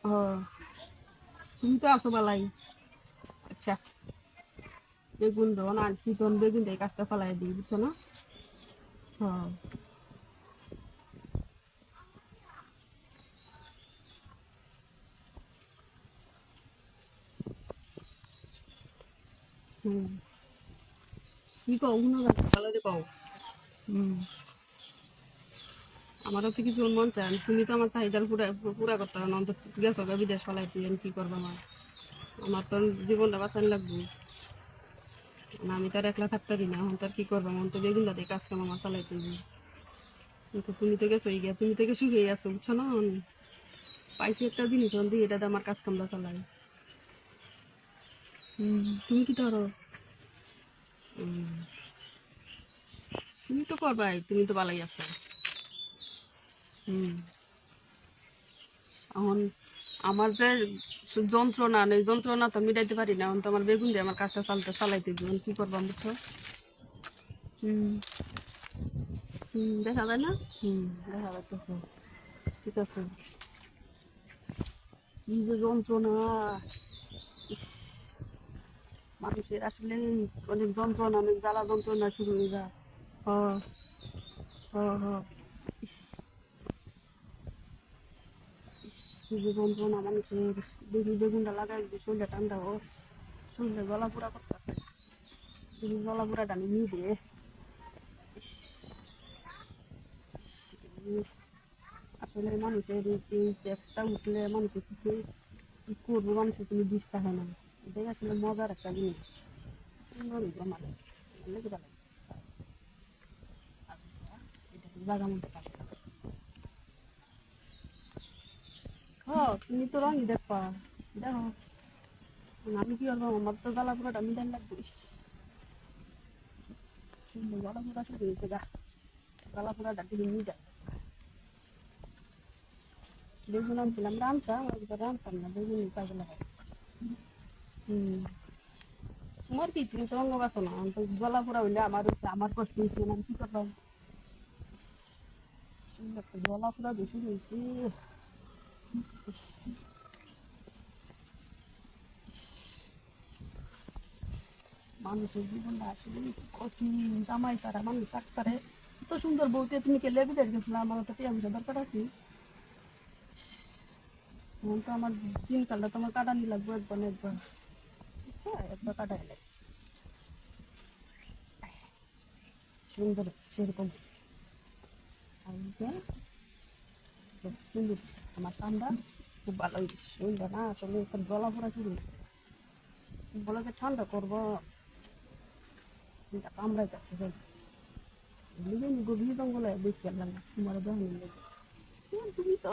ও তুমি তো আছো বালাই। আচ্ছা বেগুন দেবো না শীতন বেগুন দিয়ে কাজটা ফালাই দিই বুঝছো না। হ্যাঁ হুম কি কও উনো গাছ ভালো দিয়ে কও। হুম আমারও তো কিছু মন চান তুমি তো আমার চাহিদার পুরা পুরা করতে পারো না অন্তত গেছো গা বিদেশ ফলাই তুই কি করবো আমার আমার তো জীবনটা বাঁচান লাগবে না আমি তার একলা থাকতে পারি না এখন তার কি করবো মন তো বেগুন দিয়ে কাজ কাম আমার চালাইতে হবে। কিন্তু তুমি তো গেছো গিয়া তুমি তো গেছো গিয়ে আসো বুঝছো না পাইছি একটা জিনিস দিয়ে এটা দিয়ে আমার কাজ কামটা চালাই। তুমি কি ধরো তুমি তো করবাই তুমি তো ভালোই আছো। হুম এখন আমার যে যন্ত্রণা নেই যন্ত্রণা তো মিটাইতে পারি না এখন তো আমার বেগুন দিয়ে আমার কাজটা চালাইতে দিই কি করবাম বুঝছো। হুম দেখা যায় না। দেখা যাচ্ছে ঠিক আছে কি যে যন্ত্রণা ইস, মানুষের আসলে অনেক যন্ত্রণা অনেক জ্বালা যন্ত্রণা শুরু হয়ে যায়। হ হ হ ইস, কি যে যন্ত্রণা মানুষের বেগুন বেগুনটা লাগাই যে শরীরটা ঠান্ডা হোক শরীরে গলা পুরা করতেছে গলা পুরাটা নিয়ে দিয়ে আসলে মানুষের এই চেষ্টা উঠলে মানুষের কিছু কি করবো মানুষের কোনো দিশা হয় না এটাই আসলে মজার একটা জিনিস সুন্দর আমার লেগে গেল এটা জায়গা মধ্যে কাজ তুমি তো রঙই দেখবা দেখো আমি কি করবো আমার তো গলা পুরাটা মিটাই লাগবে গলা পুরা শুরু হয়েছে গা গলা পুরাটা দিকে মিটাই বেগুন আনছিলাম রামতাম রামতাম না বেগুন কাজে লাগাই। হুম তোমার কি তুমি তো অঙ্গ বাঁচো না তো গলা পুরা হইলে আমার আমার কষ্ট হয়েছে আমি কি করলাম গলা পুরা বেশি হয়েছে মানুষের জীবনটা আসলে কঠিন জামাই তারা মানুষ ডাক্তারে এত সুন্দর বউতে তুমি কে লেগে গেছিলাম আমার তো টিয়া বুঝা দরকার আছে এখন তো আমার দিনকালটা তোমার কাটানি লাগবে একবার না একবার হ্যাঁ একবার কাটাই লাগে সুন্দর সেরকম সুন্দর আমার ঠান্ডা খুব ভালো হয়েছে সুন্দর না আসলে একটা গলা ভরা শুরু বলে যে ঠান্ডা করবো কামড়াই যাচ্ছে গভীর জঙ্গলে দেখছি আল্লাহ তোমার দহন লেগে তুমি তো